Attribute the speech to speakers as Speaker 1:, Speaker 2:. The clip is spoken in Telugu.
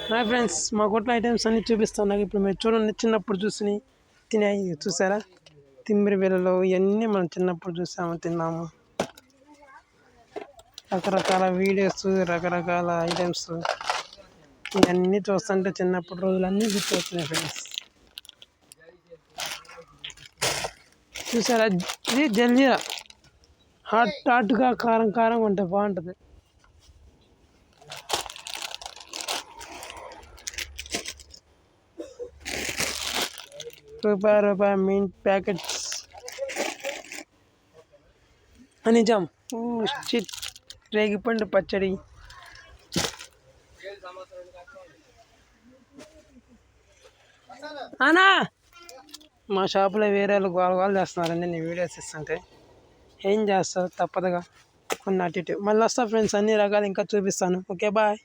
Speaker 1: హాయ్ ఫ్రెండ్స్, మా కొట్ల ఐటమ్స్ అన్నీ చూపిస్తాను. నాకు ఇప్పుడు మీరు చూడండి, చిన్నప్పుడు చూసి తినాయి చూసారా? తిమ్మిరి బిళ్ళలు ఇవన్నీ మనం చిన్నప్పుడు చూసాము, తిన్నాము. రకరకాల వీడియోస్, రకరకాల ఐటమ్స్ ఇవన్నీ చూస్తుంటే చిన్నప్పుడు రోజులన్నీ గుర్తొస్తున్నాయి ఫ్రెండ్స్. చూసారా? ఇది జల్జీరా, హాట్గా కారం కారం ఉంటే బాగుంటుంది. రూపాయి మింట్ ప్యాకెట్స్ నిజం. రేగిపండు పచ్చడి, అనా మా షాపులో వేరే వాళ్ళు గోల చేస్తున్నారండి. నేను వీడియోస్ ఇస్తుంటే ఏం చేస్తారు, తప్పదుగా కొన్ని అటు ఇటు. మళ్ళీ వస్తా ఫ్రెండ్స్, అన్ని రకాలు ఇంకా చూపిస్తాను. Okay, bye.